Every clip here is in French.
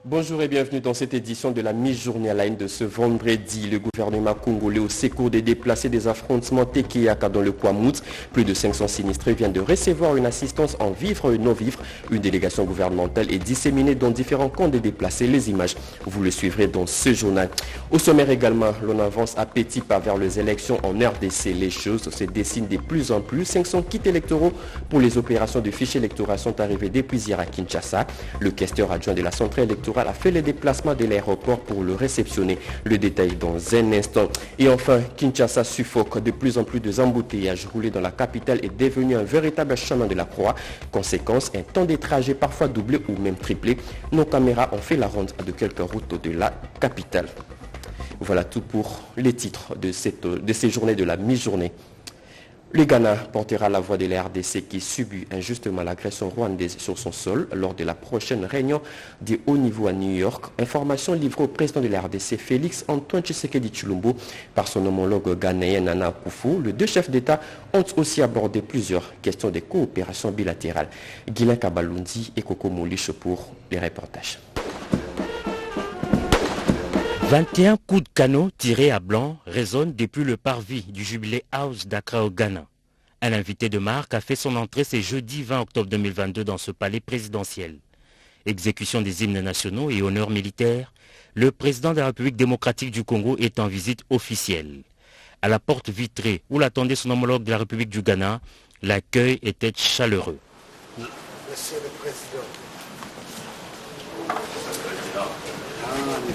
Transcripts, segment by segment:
Bonjour et bienvenue dans cette édition de la mi-journée à la une de ce vendredi. Le gouvernement congolais au secours des déplacés des affrontements Tekeyaka dans le Kwamouth. Plus de 500 sinistrés viennent de recevoir une assistance en vivres et non-vivres. Une délégation gouvernementale est disséminée dans différents camps des déplacés. Les images, vous le suivrez dans ce journal. Au sommaire également, l'on avance à petits pas vers les élections en RDC. Les choses se dessinent de plus en plus. 500 kits électoraux pour les opérations de fichiers électoraux sont arrivés depuis hier à Kinshasa. Le questeur adjoint de la centrale électorale a fait les déplacements de l'aéroport pour le réceptionner. Le détail dans un instant. Et enfin, Kinshasa suffoque. De plus en plus de embouteillages. Rouler dans la capitale est devenu un véritable chemin de la croix. Conséquence, un temps de trajet parfois doublé ou même triplé. Nos caméras ont fait la ronde de quelques routes de la capitale. Voilà tout pour les titres de ces journées de la mi-journée. Le Ghana portera la voix de la RDC qui subit injustement l'agression rwandaise sur son sol lors de la prochaine réunion de haut niveau à New York. Information livrée au président de la RDC, Félix Antoine Tshisekedi Tshilombo, par son homologue ghanéen Nana Akufo. Les deux chefs d'État ont aussi abordé plusieurs questions de coopération bilatérale. Guilain Kabalundi et Koko Mouliche pour les reportages. 21 coups de canon tirés à blanc résonnent depuis le parvis du Jubilee House d'Accra au Ghana. Un invité de marque a fait son entrée ce jeudi 20 octobre 2022 dans ce palais présidentiel. Exécution des hymnes nationaux et honneurs militaires, le président de la République démocratique du Congo est en visite officielle. À la porte vitrée où l'attendait son homologue de la République du Ghana, l'accueil était chaleureux. Monsieur le Président.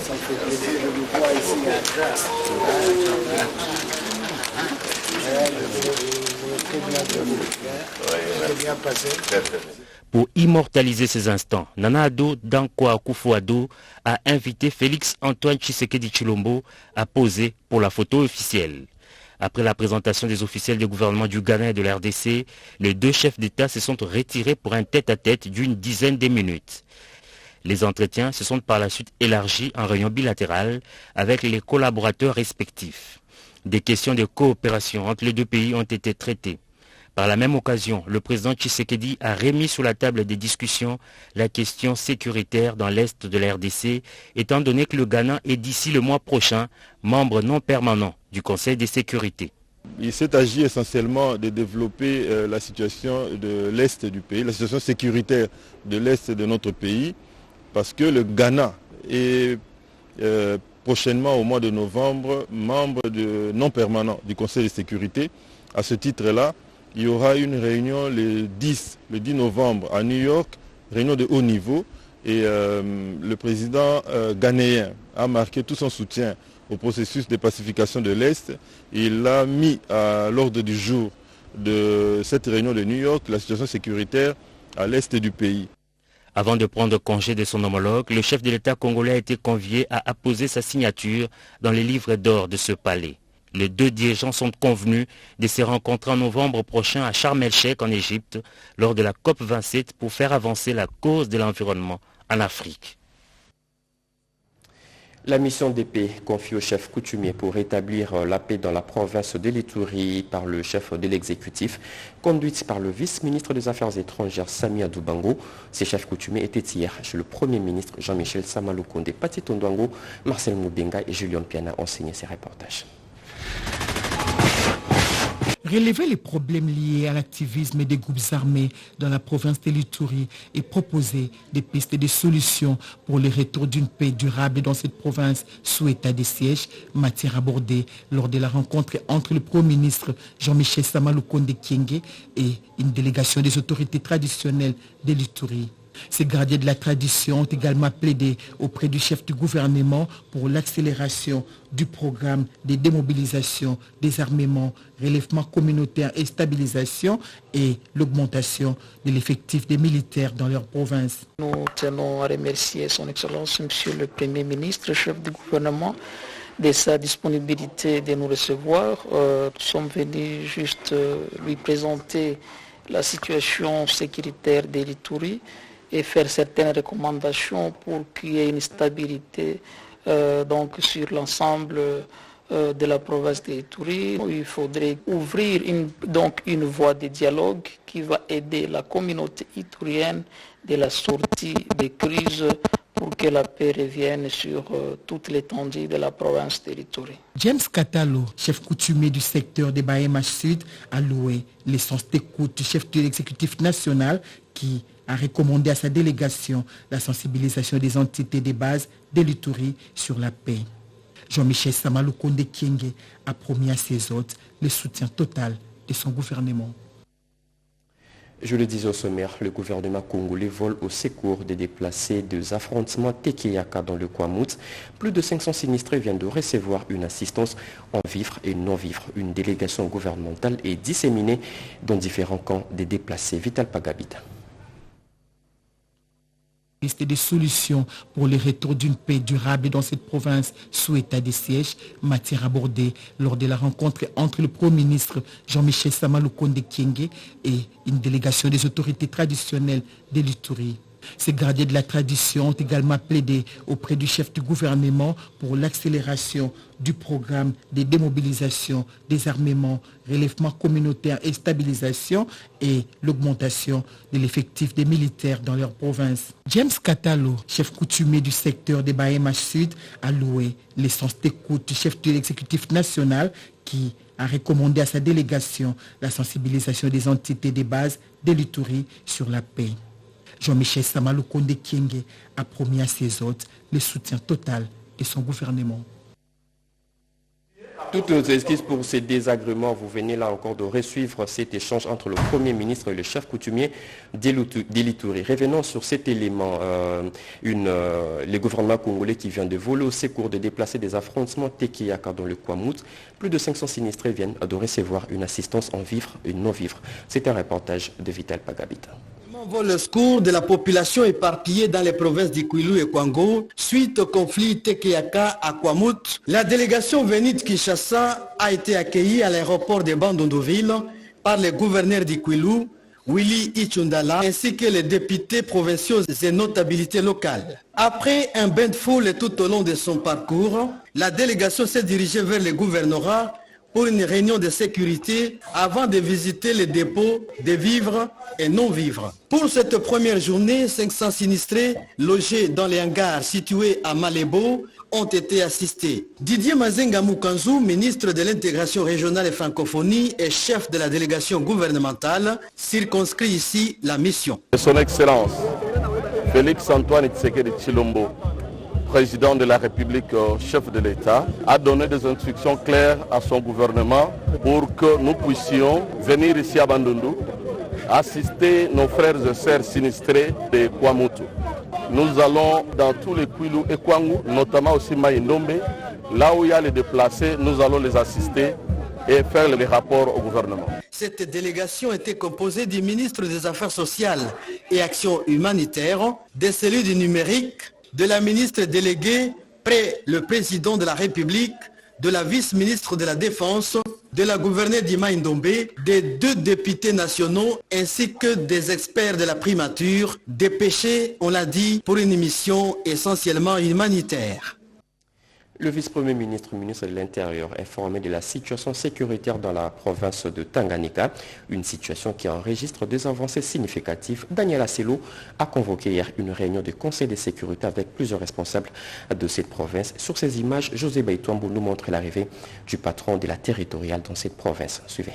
Ça fait plaisir de vous voir ici à Accra. Vous êtes bien passé. Pour immortaliser ces instants, Nana Addo Dankwa Akufo-Addo a invité Félix Antoine Tshisekedi Tshilombo à poser pour la photo officielle. Après la présentation des officiels du gouvernement du Ghana et de la RDC, les deux chefs d'État se sont retirés pour un tête-à-tête d'une dizaine de minutes. Les entretiens se sont par la suite élargis en réunion bilatérale avec les collaborateurs respectifs. Des questions de coopération entre les deux pays ont été traitées. Par la même occasion, le président Tshisekedi a remis sur la table des discussions la question sécuritaire dans l'est de la RDC, étant donné que le Ghana est d'ici le mois prochain membre non permanent du Conseil de sécurité. Il s'est agi essentiellement de développer la situation de l'est du pays, la situation sécuritaire de l'est de notre pays, parce que le Ghana est prochainement au mois de novembre membre non permanent du Conseil de sécurité. À ce titre-là, il y aura une réunion le 10 novembre à New York, réunion de haut niveau, et le président ghanéen a marqué tout son soutien au processus de pacification de l'Est. Il a mis à l'ordre du jour de cette réunion de New York la situation sécuritaire à l'Est du pays. Avant de prendre congé de son homologue, le chef de l'État congolais a été convié à apposer sa signature dans les livres d'or de ce palais. Les deux dirigeants sont convenus de se rencontrer en novembre prochain à Sharm el-Sheikh en Égypte lors de la COP27 pour faire avancer la cause de l'environnement en Afrique. La mission de paix confiée au chef coutumier pour rétablir la paix dans la province de l'Ituri par le chef de l'exécutif, conduite par le vice-ministre des Affaires étrangères Sami Adoubango. Ces chefs coutumiers étaient hier chez le Premier ministre Jean-Michel Samaloukonde, Pati Tondouango, Marcel Moubenga et Julien Piana ont signé ces reportages. Relever les problèmes liés à l'activisme des groupes armés dans la province de l'Ituri et proposer des pistes et des solutions pour le retour d'une paix durable dans cette province sous état de siège, matière abordée lors de la rencontre entre le Premier ministre Jean-Michel Samaloukonde Kyenge et une délégation des autorités traditionnelles de l'Ituri. Ces gardiens de la tradition ont également plaidé auprès du chef du gouvernement pour l'accélération du programme de démobilisation, désarmement, relèvement communautaire et stabilisation et l'augmentation de l'effectif des militaires dans leur province. Nous tenons à remercier son Excellence, Monsieur le Premier ministre, chef du gouvernement, de sa disponibilité de nous recevoir. Nous sommes venus juste lui présenter la situation sécuritaire de l'Ituri et faire certaines recommandations pour qu'il y ait une stabilité donc sur l'ensemble de la province de l'Ituri. Il faudrait ouvrir une voie de dialogue qui va aider la communauté iturienne de la sortie des crises pour pour que la paix revienne sur toute l'étendue de la province de l'Ituri. James Katalo, chef coutumier du secteur des Bahema Sud, a loué l'essence d'écoute du chef de l'exécutif national qui a recommandé à sa délégation la sensibilisation des entités de base de l'Ituri sur la paix. Jean-Michel Samalukonde Kienge a promis à ses hôtes le soutien total de son gouvernement. Je le disais au sommaire, le gouvernement congolais vole au secours des déplacés des affrontements Tekeyaka dans le Kwamouth. Plus de 500 sinistrés viennent de recevoir une assistance en vivre et non-vivre. Une délégation gouvernementale est disséminée dans différents camps des déplacés. Vital Pagabita. Des solutions pour le retour d'une paix durable dans cette province sous état de siège, matière abordée lors de la rencontre entre le Premier ministre Jean-Michel Samalukonde Kienge et une délégation des autorités traditionnelles de l'Ituri. Ces gardiens de la tradition ont également plaidé auprès du chef du gouvernement pour l'accélération du programme de démobilisation, désarmement, relèvement communautaire et stabilisation et l'augmentation de l'effectif des militaires dans leur province. James Katalo, chef coutumier du secteur des Bahema Sud, a loué l'essence d'écoute du chef de l'exécutif national qui a recommandé à sa délégation la sensibilisation des entités de base de l'Ituri sur la paix. Jean-Michel Samalukonde Kienge a promis à ses hôtes le soutien total de son gouvernement. Toutes nos excuses pour ces désagréments. Vous venez là encore de resuivre cet échange entre le Premier ministre et le chef coutumier d'Ituri. Revenons sur cet élément. Le gouvernement congolais qui vient de voler au secours de déplacer des affrontements Tekeyaka dans le Kwamouth. Plus de 500 sinistrés viennent de recevoir une assistance en vivre et non-vivre. C'est un reportage de Vital Pagabita. Vole le secours de la population éparpillée dans les provinces d'Ikwilu et Kwango suite au conflit Tekeyaka à Kwamouth. La délégation venue de Kinshasa a été accueillie à l'aéroport de Bandondoville par le gouverneur d'Ikwilu, Willy Ichundala, ainsi que les députés provinciaux et notabilités locales. Après un bain de foule tout au long de son parcours, la délégation s'est dirigée vers le gouvernorat pour une réunion de sécurité avant de visiter les dépôts de vivres et non-vivres. Pour cette première journée, 500 sinistrés logés dans les hangars situés à Malebo ont été assistés. Didier Mazenga Mukanzu, ministre de l'intégration régionale et francophonie et chef de la délégation gouvernementale, circonscrit ici la mission. Son Excellence Félix Antoine Tshisekedi Tshilombo, président de la République, chef de l'État, a donné des instructions claires à son gouvernement pour que nous puissions venir ici à Bandundu, assister nos frères et sœurs sinistrés de Kwamouth. Nous allons dans tous les Kwilu et Kwangu, notamment aussi Maïndombe, là où il y a les déplacés, nous allons les assister et faire les rapports au gouvernement. Cette délégation était composée du ministre des Affaires sociales et Actions humanitaires, des cellules du numérique, de la ministre déléguée près le président de la République, de la vice-ministre de la Défense, de la gouverneure d'Imaïndombe, des 2 députés nationaux ainsi que des experts de la primature, dépêchés, on l'a dit, pour une mission essentiellement humanitaire. Le vice-premier ministre, ministre de l'Intérieur, informé de la situation sécuritaire dans la province de Tanganyika, une situation qui enregistre des avancées significatives. Daniel Asselo a convoqué hier une réunion de conseil de sécurité avec plusieurs responsables de cette province. Sur ces images, José Baïtouambou nous montre l'arrivée du patron de la territoriale dans cette province. Suivez.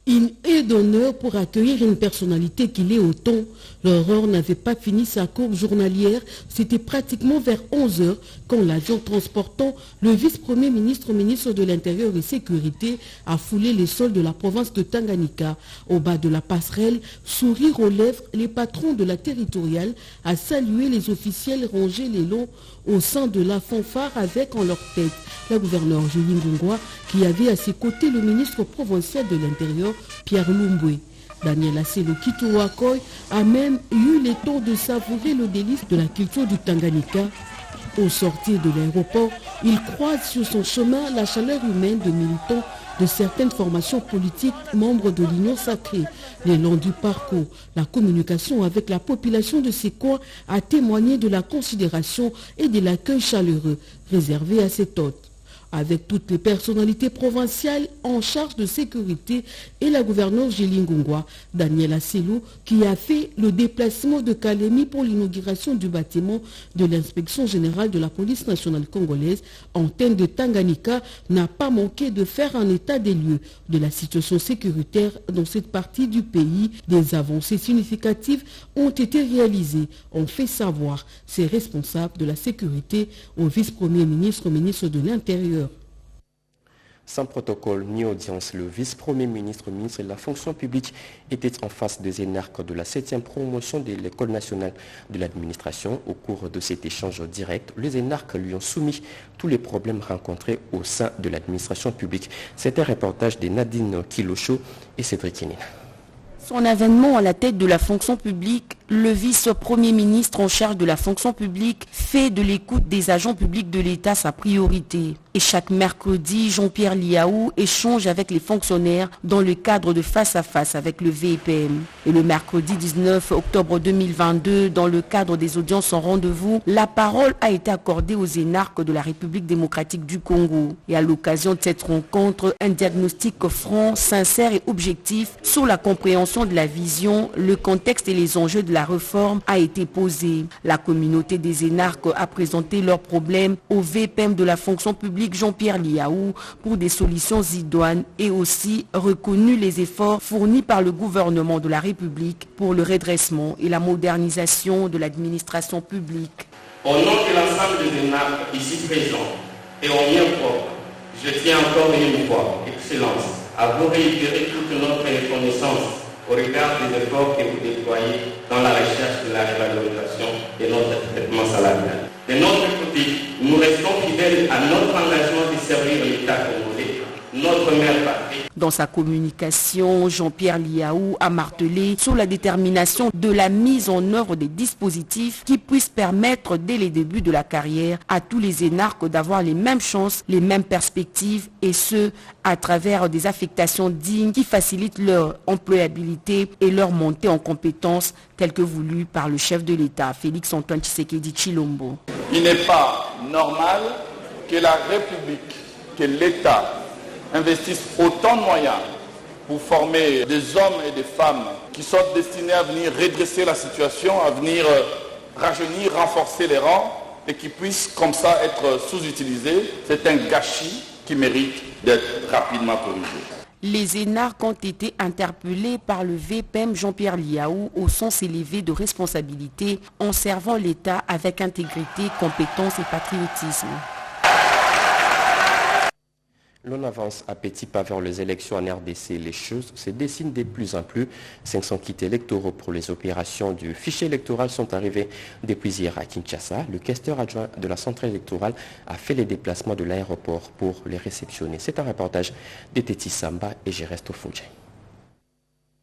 Une haie d'honneur pour accueillir une personnalité qui l'est autant. L'aurore n'avait pas fini sa courbe journalière. C'était pratiquement vers 11 h quand l'avion transportant le vice-premier ministre, ministre de l'Intérieur et Sécurité, a foulé les sols de la province de Tanganyika. Au bas de la passerelle, sourire aux lèvres, les patrons de la territoriale a salué les officiels rangés les longs au sein de la fanfare avec en leur tête la gouverneure Julie Ngongwa qui avait à ses côtés le ministre provincial de l'Intérieur Pierre Lumbwe. Daniel Asselo Kitouakoy a même eu le temps de savourer le délice de la culture du Tanganyika. Au sortir de l'aéroport, il croise sur son chemin la chaleur humaine de militants de certaines formations politiques membres de l'Union sacrée. Le long du parcours, la communication avec la population de ces coins a témoigné de la considération et de l'accueil chaleureux réservé à cet hôte. avec toutes les personnalités provinciales en charge de sécurité et la gouverneure Gélingongwa, Daniel Asselo, qui a fait le déplacement de Kalemi pour l'inauguration du bâtiment de l'inspection générale de la police nationale congolaise, antenne de Tanganyika, n'a pas manqué de faire un état des lieux de la situation sécuritaire dans cette partie du pays. Des avancées significatives ont été réalisées, ont fait savoir ses responsables de la sécurité au vice-premier ministre, au ministre de l'Intérieur. Sans protocole ni audience, le vice-premier ministre, ministre de la fonction publique, était en face des énarques de la 7e promotion de l'École nationale de l'administration. Au cours de cet échange direct, les énarques lui ont soumis tous les problèmes rencontrés au sein de l'administration publique. C'est un reportage de Nadine Kilocho et Cédric Kenina. Son avènement à la tête de la fonction publique, le vice-premier ministre en charge de la fonction publique fait de l'écoute des agents publics de l'État sa priorité. Et chaque mercredi, Jean-Pierre Liaou échange avec les fonctionnaires dans le cadre de face-à-face avec le VPM. Et le mercredi 19 octobre 2022, dans le cadre des audiences en rendez-vous, la parole a été accordée aux énarques de la République démocratique du Congo. Et à l'occasion de cette rencontre, un diagnostic franc, sincère et objectif sur la compréhension de la vision, le contexte et les enjeux de la réforme a été posé. La communauté des énarques a présenté leurs problèmes au VPM de la fonction publique Jean-Pierre Liaou pour des solutions idoines et aussi reconnu les efforts fournis par le gouvernement de la République pour le redressement et la modernisation de l'administration publique. Au nom de l'ensemble des énarques ici présents et en mien propre, je tiens encore une fois, Excellence, à vous réitérer toute notre reconnaissance au regard des efforts que vous déployez dans la recherche de la révalorisation de notre traitement salarial. De notre côté, nous restons fidèles à notre engagement de servir l'État congolais, notre mère patrie. Dans sa communication, Jean-Pierre Liaou a martelé sur la détermination de la mise en œuvre des dispositifs qui puissent permettre dès les débuts de la carrière à tous les énarques d'avoir les mêmes chances, les mêmes perspectives et ce, à travers des affectations dignes qui facilitent leur employabilité et leur montée en compétences telles que voulues par le chef de l'État, Félix Antoine Tshisekedi Tshilombo. Il n'est pas normal que la République, que l'État investissent autant de moyens pour former des hommes et des femmes qui sont destinés à venir redresser la situation, à venir rajeunir, renforcer les rangs et qui puissent comme ça être sous-utilisés. C'est un gâchis qui mérite d'être rapidement corrigé. Les énarques ont été interpellés par le VPM Jean-Pierre Liaou au sens élevé de responsabilité en servant l'État avec intégrité, compétence et patriotisme. L'on avance à petits pas vers les élections en RDC. Les choses se dessinent de plus en plus. 500 kits électoraux pour les opérations du fichier électoral sont arrivés depuis hier à Kinshasa. Le questeur adjoint de la centrale électorale a fait les déplacements de l'aéroport pour les réceptionner. C'est un reportage de Teti Samba et Geresto Fouché.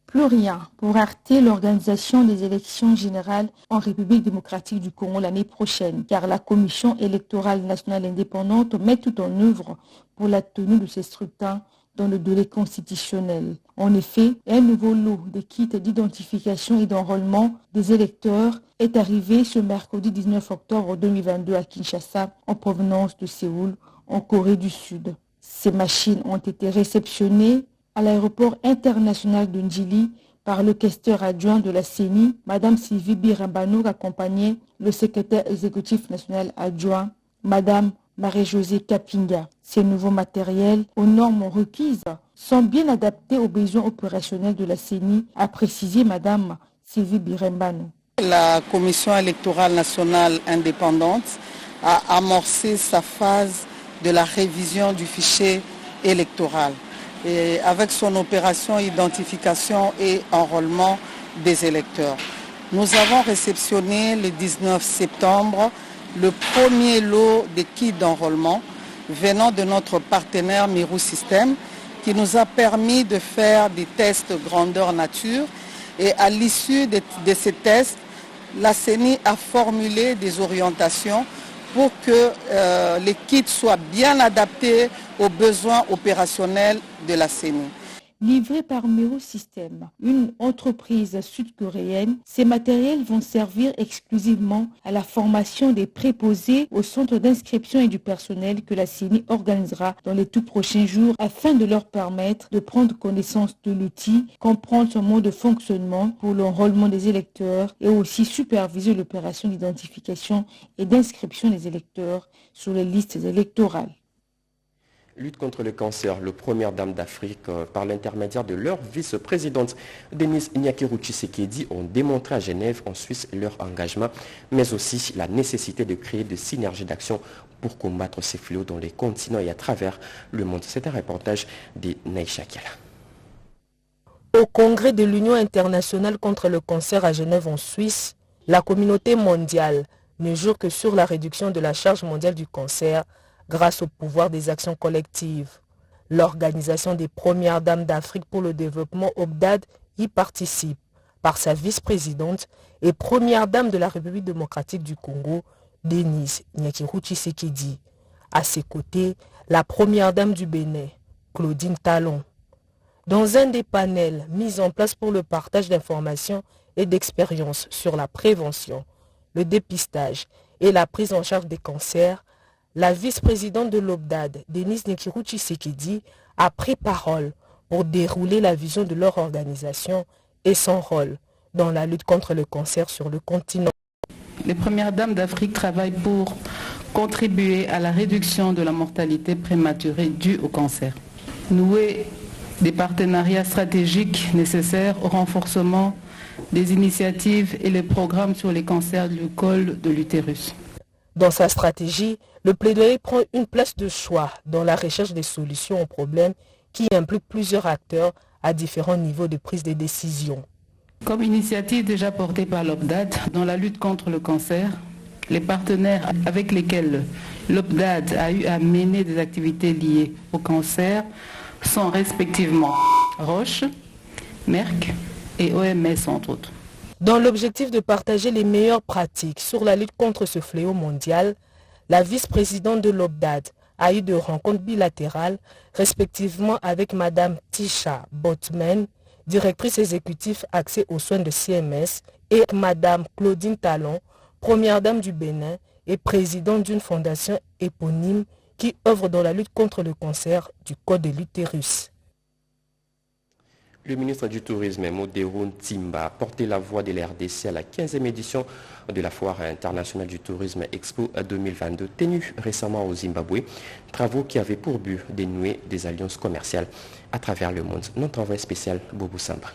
Plus rien pour arrêter l'organisation des élections générales en République démocratique du Congo l'année prochaine, car la Commission électorale nationale indépendante met tout en œuvre pour la tenue de ces scrutins dans le délai constitutionnel. En effet, un nouveau lot de kits d'identification et d'enrôlement des électeurs est arrivé ce mercredi 19 octobre 2022 à Kinshasa en provenance de Séoul, en Corée du Sud. Ces machines ont été réceptionnées à l'aéroport international de Ndjili par le questeur adjoint de la CENI, Mme Sylvie Birambano, accompagnait le secrétaire exécutif national adjoint, Mme Marie-Josée Kapinga. Ces nouveaux matériels, aux normes requises, sont bien adaptés aux besoins opérationnels de la CENI, a précisé Mme Sylvie Birambano. La Commission électorale nationale indépendante a amorcé sa phase de la révision du fichier électoral. Et avec son opération identification et enrôlement des électeurs. Nous avons réceptionné le 19 septembre le premier lot de kits d'enrôlement venant de notre partenaire Mirou System qui nous a permis de faire des tests grandeur nature et à l'issue de ces tests, la CENI a formulé des orientations pour que les kits soient bien adaptés aux besoins opérationnels de la CENI. livrés par Mero System, une entreprise sud-coréenne. Ces matériels vont servir exclusivement à la formation des préposés au centre d'inscription et du personnel que la CENI organisera dans les tout prochains jours afin de leur permettre de prendre connaissance de l'outil, comprendre son mode de fonctionnement pour l'enrôlement des électeurs et aussi superviser l'opération d'identification et d'inscription des électeurs sur les listes électorales. Lutte contre le cancer, le Première Dame d'Afrique, par l'intermédiaire de leur vice-présidente Denise Nyakeru Tshisekedi, ont démontré à Genève, en Suisse, leur engagement, mais aussi la nécessité de créer des synergies d'action pour combattre ces fléaux dans les continents et à travers le monde. C'est un reportage de Naïcha Kiala. Au congrès de l'Union internationale contre le cancer à Genève en Suisse, la communauté mondiale ne joue que sur la réduction de la charge mondiale du cancer grâce au pouvoir des actions collectives. L'organisation des Premières Dames d'Afrique pour le développement OBDAD y participe par sa vice-présidente et Première Dame de la République démocratique du Congo, Denise Nyakeru Tshisekedi. À ses côtés, la Première Dame du Bénin, Claudine Talon. Dans un des panels mis en place pour le partage d'informations et d'expériences sur la prévention, le dépistage et la prise en charge des cancers, la vice-présidente de l'OBDAD, Denise Nyakeru Tshisekedi, a pris parole pour dérouler la vision de leur organisation et son rôle dans la lutte contre le cancer sur le continent. Les Premières Dames d'Afrique travaillent pour contribuer à la réduction de la mortalité prématurée due au cancer. Nouer des partenariats stratégiques nécessaires au renforcement des initiatives et les programmes sur les cancers du col de l'utérus. Dans sa stratégie, le plaidoyer prend une place de choix dans la recherche des solutions aux problèmes qui impliquent plusieurs acteurs à différents niveaux de prise de décision. Comme initiative déjà portée par l'OBDAD dans la lutte contre le cancer, les partenaires avec lesquels l'OBDAD a eu à mener des activités liées au cancer sont respectivement Roche, Merck et OMS entre autres. Dans l'objectif de partager les meilleures pratiques sur la lutte contre ce fléau mondial, la vice-présidente de l'OBDAD a eu des rencontres bilatérales, respectivement avec Mme Tisha Botman, directrice exécutive accès aux soins de CMS, et Mme Claudine Talon, Première Dame du Bénin et présidente d'une fondation éponyme qui œuvre dans la lutte contre le cancer du col de l'utérus. Le ministre du Tourisme, Modero Ntimba, a porté la voix de l'RDC à la 15e édition de la Foire internationale du tourisme Expo 2022, tenue récemment au Zimbabwe. Travaux qui avaient pour but de nouer des alliances commerciales à travers le monde. Notre envoyé spécial, Bobo Samba.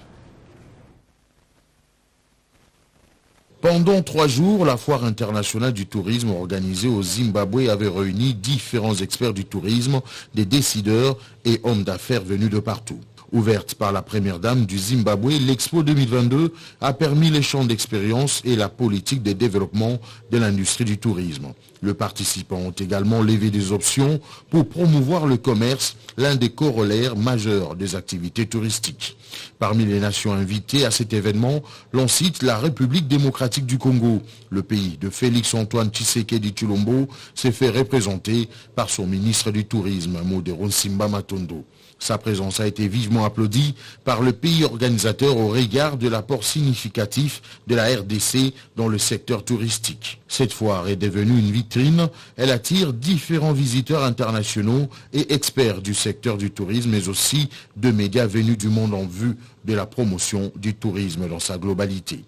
Pendant 3 jours, la Foire internationale du tourisme organisée au Zimbabwe avait réuni différents experts du tourisme, des décideurs et hommes d'affaires venus de partout. Ouverte par la Première Dame du Zimbabwe, l'Expo 2022 a permis l'échange d'expériences et la politique de développement de l'industrie du tourisme. Les participants ont également levé des options pour promouvoir le commerce, l'un des corollaires majeurs des activités touristiques. Parmi les nations invitées à cet événement, l'on cite la République démocratique du Congo. Le pays de Félix-Antoine Tshisekedi Tshilombo s'est fait représenter par son ministre du Tourisme, Modero Nsimba Matondo. Sa présence a été vivement applaudie par le pays organisateur au regard de l'apport significatif de la RDC dans le secteur touristique. Cette foire est devenue une vitrine. Elle attire différents visiteurs internationaux et experts du secteur du tourisme, mais aussi de médias venus du monde en vue de la promotion du tourisme dans sa globalité.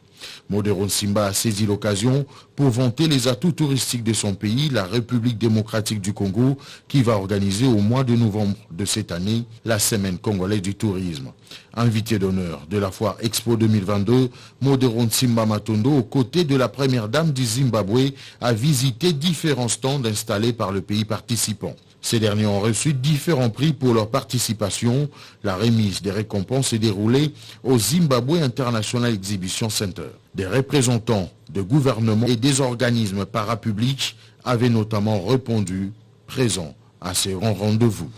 Modero Nsimba a saisi l'occasion pour vanter les atouts touristiques de son pays, la République démocratique du Congo, qui va organiser au mois de novembre de cette année la Semaine congolaise du tourisme. Invité d'honneur de la Foire Expo 2022, Modero Nsimba Matondo, aux côtés de la Première Dame du Zimbabwe, a visité différents stands installés par le pays participant. Ces derniers ont reçu différents prix pour leur participation. La remise des récompenses est déroulée au Zimbabwe International Exhibition Center. Des représentants de gouvernements et des organismes parapublics avaient notamment répondu présents à ces rendez-vous.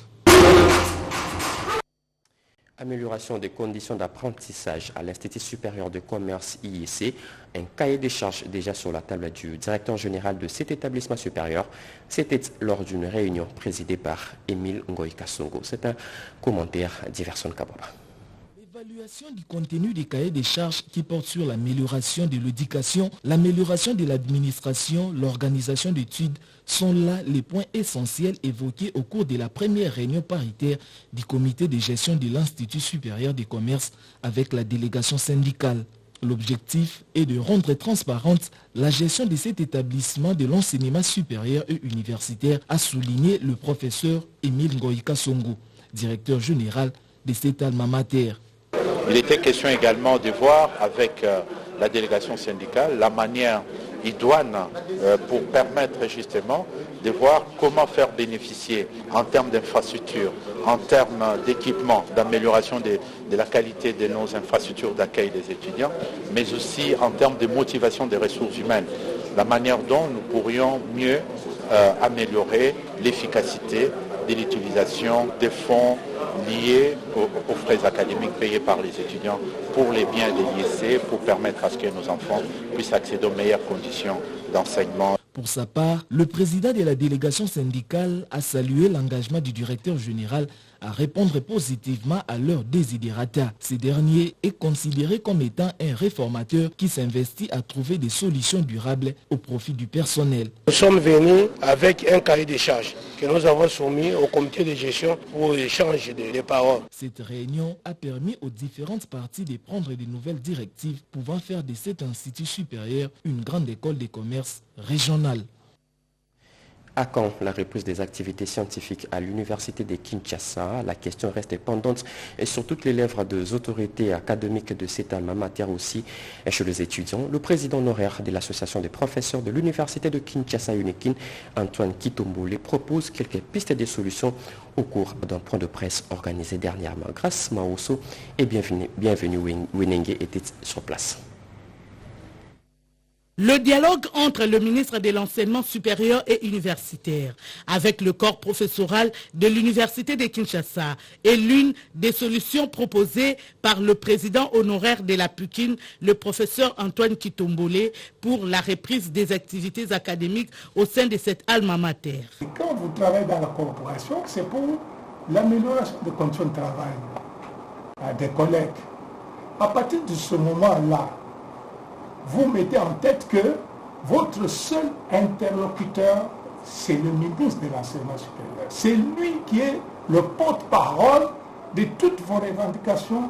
Amélioration des conditions d'apprentissage à l'Institut supérieur de commerce IEC, un cahier des charges déjà sur la table du directeur général de cet établissement supérieur. C'était lors d'une réunion présidée par Émile Ngoï Kassongo. C'est un commentaire d'Iverson Kababa. L'évaluation du contenu des cahiers des charges qui porte sur l'amélioration de l'éducation, l'amélioration de l'administration, l'organisation d'études sont là les points essentiels évoqués au cours de la première réunion paritaire du comité de gestion de l'Institut supérieur des commerces avec la délégation syndicale. L'objectif est de rendre transparente la gestion de cet établissement de l'enseignement supérieur et universitaire, a souligné le professeur Émile Ngoïka Songo, directeur général de cet alma mater. Il était question également de voir avec la délégation syndicale la manière idoine pour permettre justement de voir comment faire bénéficier en termes d'infrastructures, en termes d'équipement, d'amélioration de la qualité de nos infrastructures d'accueil des étudiants, mais aussi en termes de motivation des ressources humaines, la manière dont nous pourrions mieux améliorer l'efficacité de l'utilisation des fonds liés aux frais académiques payés par les étudiants pour les biens des lycées, pour permettre à ce que nos enfants puissent accéder aux meilleures conditions d'enseignement. Pour sa part, le président de la délégation syndicale a salué l'engagement du directeur général à répondre positivement à leurs desiderata. Ce dernier est considéré comme étant un réformateur qui s'investit à trouver des solutions durables au profit du personnel. Nous sommes venus avec un cahier de charges que nous avons soumis au comité de gestion pour échange de paroles. Cette réunion a permis aux différentes parties de prendre de nouvelles directives pouvant faire de cet institut supérieur une grande école de commerce régionale. À quand la reprise des activités scientifiques à l'université de Kinshasa? La question reste pendante et sur toutes les lèvres des autorités académiques de cet alma mater aussi et chez les étudiants. Le président honoraire de l'association des professeurs de l'université de Kinshasa UNEKIN, Antoine Kitombole, propose quelques pistes de solutions au cours d'un point de presse organisé dernièrement. Grâce Maosso et bienvenue Wenenge était sur place. Le dialogue entre le ministre de l'Enseignement supérieur et universitaire avec le corps professoral de l'université de Kinshasa est l'une des solutions proposées par le président honoraire de la PUKIN, le professeur Antoine Kitombole, pour la reprise des activités académiques au sein de cette alma mater. Quand vous travaillez dans la corporation, c'est pour l'amélioration des conditions de travail des collègues. À partir de ce moment-là, vous mettez en tête que votre seul interlocuteur, c'est le ministre de l'Enseignement supérieur. C'est lui qui est le porte-parole de toutes vos revendications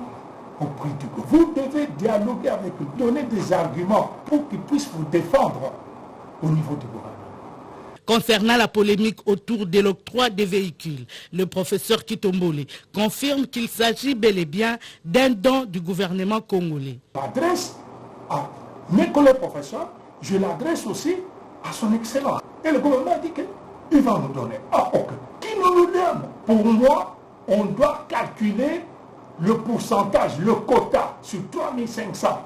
auprès du gouvernement. Vous devez dialoguer avec lui, donner des arguments pour qu'il puisse vous défendre au niveau du gouvernement. Concernant la polémique autour de l'octroi des véhicules, le professeur Kitombole confirme qu'il s'agit bel et bien d'un don du gouvernement congolais. L'adresse à mes collègues professeurs, je l'adresse aussi à son excellence. Et le gouvernement a dit qu'il va nous donner. Ah, ok. Qui nous le donne? Pour moi, on doit calculer le pourcentage, le quota sur 3500.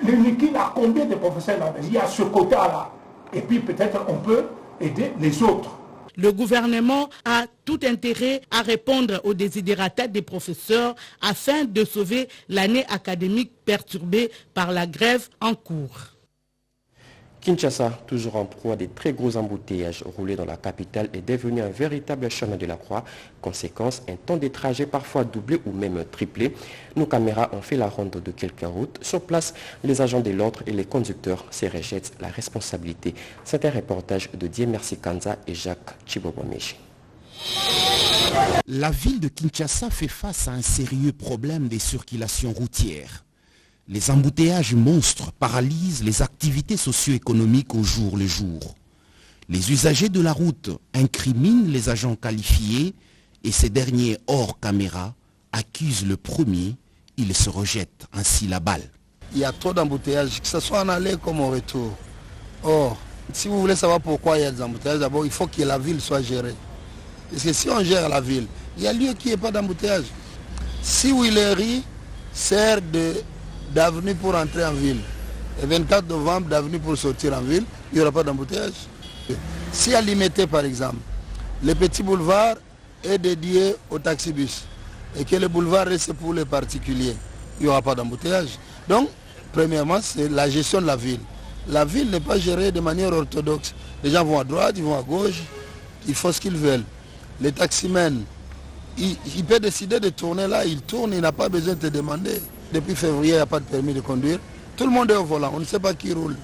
L'UNEKIN a combien de professeurs là? Il y a ce quota-là. Et puis peut-être on peut aider les autres. Le gouvernement a tout intérêt à répondre aux desiderata des professeurs afin de sauver l'année académique perturbée par la grève en cours. Kinshasa, toujours en proie des très gros embouteillages roulés dans la capitale, est devenu un véritable chemin de la croix. Conséquence, un temps de trajet parfois doublé ou même triplé. Nos caméras ont fait la ronde de quelques routes. Sur place, les agents de l'ordre et les conducteurs se rejettent la responsabilité. C'est un reportage de Diemersi Kanza et Jacques Chibobomeji. La ville de Kinshasa fait face à un sérieux problème de circulation routière. Les embouteillages monstres paralysent les activités socio-économiques au jour le jour. Les usagers de la route incriminent les agents qualifiés et ces derniers, hors caméra, accusent le premier. Ils se rejettent ainsi la balle. Il y a trop d'embouteillages, que ce soit en aller comme au retour. Or, si vous voulez savoir pourquoi il y a des embouteillages, d'abord il faut que la ville soit gérée. Parce que si on gère la ville, il y a lieu qu'il n'y ait pas d'embouteillage. Si Willery sert d'avenue pour entrer en ville, et 24 novembre d'avenue pour sortir en ville, il n'y aura pas d'embouteillage. Si à Limité par exemple, le petit boulevard est dédié aux taxibus et que le boulevard reste pour les particuliers, il n'y aura pas d'embouteillage. Donc, premièrement, c'est la gestion de la ville. La ville n'est pas gérée de manière orthodoxe. Les gens vont à droite, ils vont à gauche, ils font ce qu'ils veulent. Les taximens, il peut décider de tourner là, il tourne, il n'a pas besoin de te demander. Depuis février, il n'y a pas de permis de conduire. Tout le monde est au volant, on ne sait pas qui roule.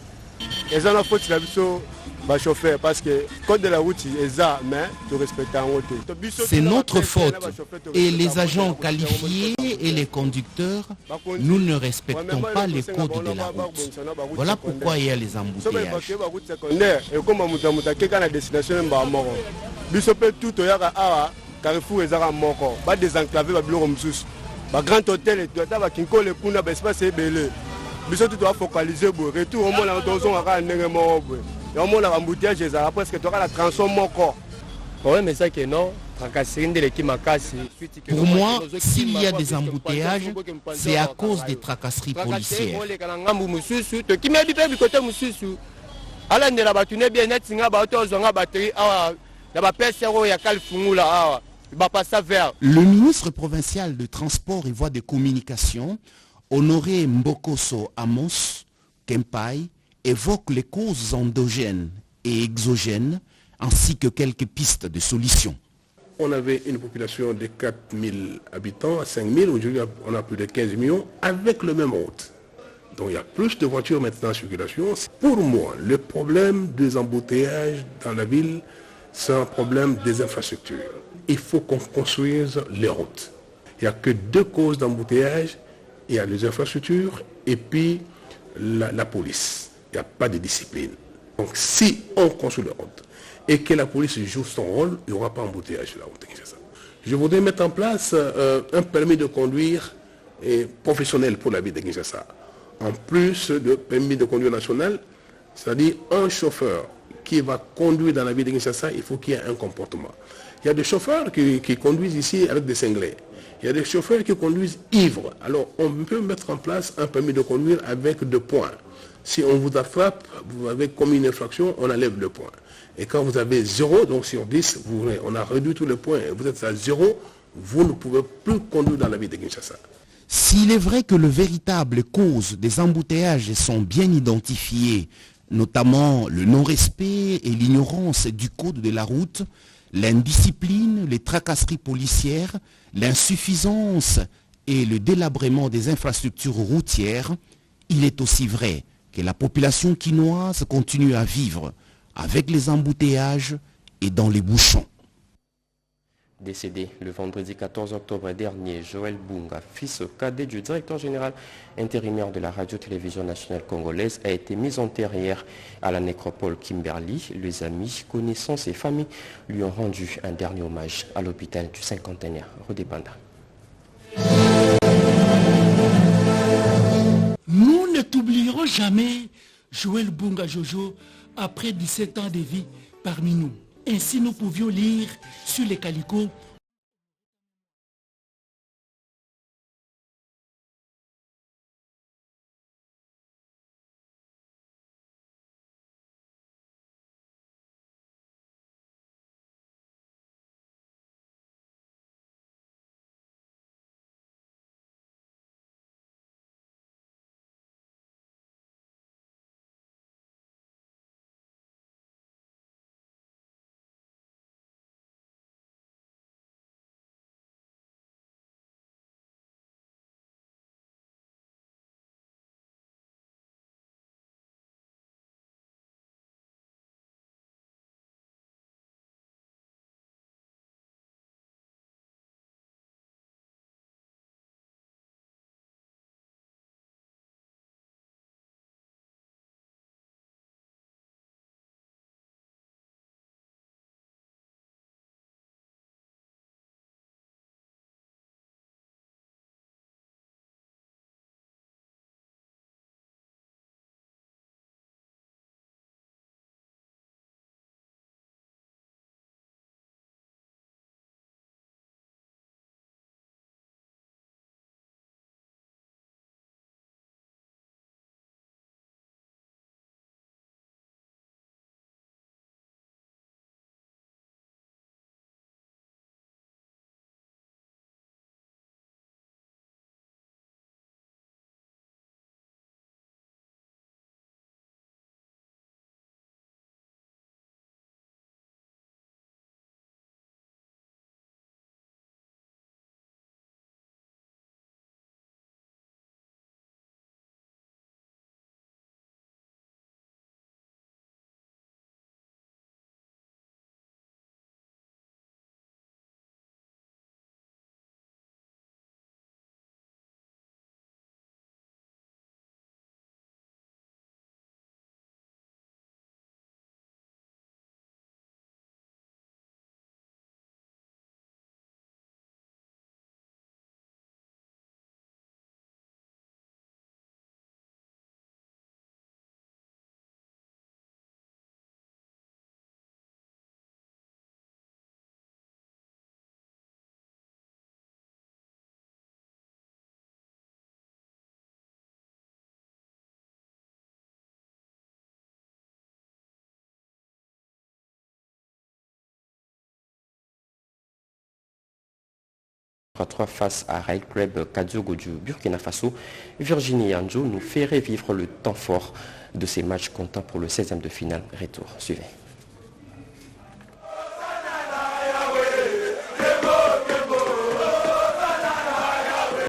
Et ça, il faut que le chauffeur, parce que le code de la route est là, mais tu respectes en route. C'est notre faute. Et les agents qualifiés et les conducteurs, nous ne respectons pas les codes de la route. Voilà pourquoi il y a les embouteillages. Carrefour ezaka moko ba désenclaver ba biloko mususu ba grand hôtel eta ba kinkole kuna ba espace ebele biso tu dois focaliser bo retour au mona tozo aka ndenge moko et au mona embouteillage ezaka presque toka la transon moko. Ouais, mais ça que non. Pour moi, s'il y a des embouteillages, c'est à cause des tracasseries policières. Le ministre provincial de Transport et Voies de Communication, Honoré Mbokoso Amos Kempai, évoque les causes endogènes et exogènes ainsi que quelques pistes de solutions. On avait une population de 4 000 habitants à 5 000, aujourd'hui on a plus de 15 millions avec le même route. Donc il y a plus de voitures maintenant en circulation. Pour moi, le problème des embouteillages dans la ville, c'est un problème des infrastructures. Il faut qu'on construise les routes. Il n'y a que deux causes d'embouteillage. Il y a les infrastructures et puis la police. Il n'y a pas de discipline. Donc si on construit les routes et que la police joue son rôle, il n'y aura pas d'embouteillage sur la route. Je voudrais mettre en place un permis de conduire professionnel pour la ville de Kinshasa. En plus de permis de conduire national, c'est-à-dire un chauffeur qui va conduire dans la ville de Kinshasa, il faut qu'il y ait un comportement. Il y a des chauffeurs qui conduisent ici avec des cinglés. Il y a des chauffeurs qui conduisent ivres. Alors on peut mettre en place un permis de conduire avec 2 points. Si on vous attrape, vous avez commis une infraction, on enlève le point. Et quand vous avez 0, donc sur 10, on a réduit tous les points, et vous êtes à 0, vous ne pouvez plus conduire dans la ville de Kinshasa. S'il est vrai que les véritables causes des embouteillages sont bien identifiées, notamment le non-respect et l'ignorance du code de la route, l'indiscipline, les tracasseries policières, l'insuffisance et le délabrement des infrastructures routières, il est aussi vrai que la population quinoise continue à vivre avec les embouteillages et dans les bouchons. Décédé le vendredi 14 octobre dernier, Joël Bunga, fils cadet du directeur général intérimaire de la radio-télévision nationale congolaise, a été mis en terre hier à la nécropole Kimberly. Les amis, connaissances et familles lui ont rendu un dernier hommage à l'hôpital du cinquantenaire Rodépanda. Nous ne t'oublierons jamais, Joël Bunga Jojo, après 17 ans de vie parmi nous. Ainsi nous pouvions lire sur les calicots 3 face à Rail Club Kadiogo du Burkina Faso. Virginie Anjo nous fait revivre le temps fort de ces matchs comptant pour le 16e de finale retour. Suivez.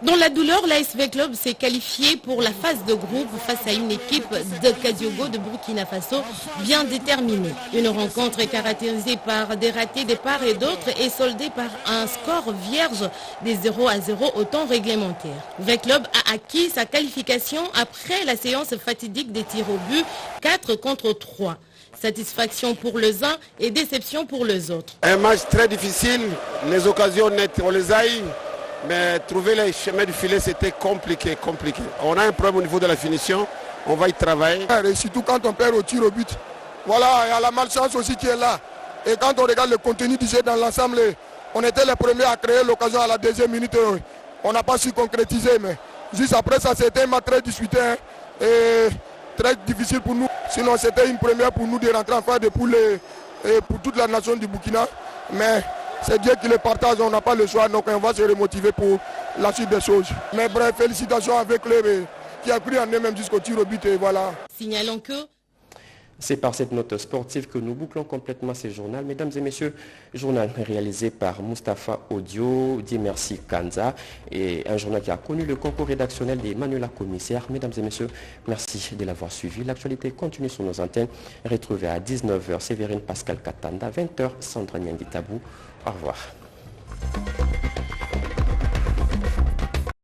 Dans la douleur, l'ASV Club s'est qualifié pour la phase de groupe face à une équipe de Kadiogo de Burkina Faso bien déterminée. Une rencontre caractérisée par des ratés de part et d'autre et soldée par un score vierge des 0-0 au temps réglementaire. V Club a acquis sa qualification après la séance fatidique des tirs au but 4 contre 3. Satisfaction pour les uns et déception pour les autres. Un match très difficile, les occasions nettes, on les a eues. Mais trouver les chemins du filet, c'était compliqué. On a un problème au niveau de la finition, on va y travailler. Et surtout quand on perd au tir au but. Voilà, il y a la malchance aussi qui est là. Et quand on regarde le contenu du jeu dans l'ensemble, on était les premiers à créer l'occasion à la deuxième minute. On n'a pas su concrétiser, mais juste après ça, c'était un match très disputé et très difficile pour nous. Sinon, c'était une première pour nous de rentrer en phase de poule et pour toute la nation du Burkina. Mais c'est Dieu qui le partage, on n'a pas le choix, donc on va se remotiver pour la suite des choses. Mais bref, félicitations avec le qui a pris en eux-mêmes jusqu'au tir au but et voilà. Signalons que c'est par cette note sportive que nous bouclons complètement ces journaux. Mesdames et messieurs, journal réalisé par Mustapha Audio, dit merci Kanza, et un journal qui a connu le concours rédactionnel d'Emmanuela Commissaire. Mesdames et messieurs, merci de l'avoir suivi. L'actualité continue sur nos antennes. Retrouvez à 19h Sévérine Pascal Katanda, 20h Sandra Niangi Tabou. Au revoir.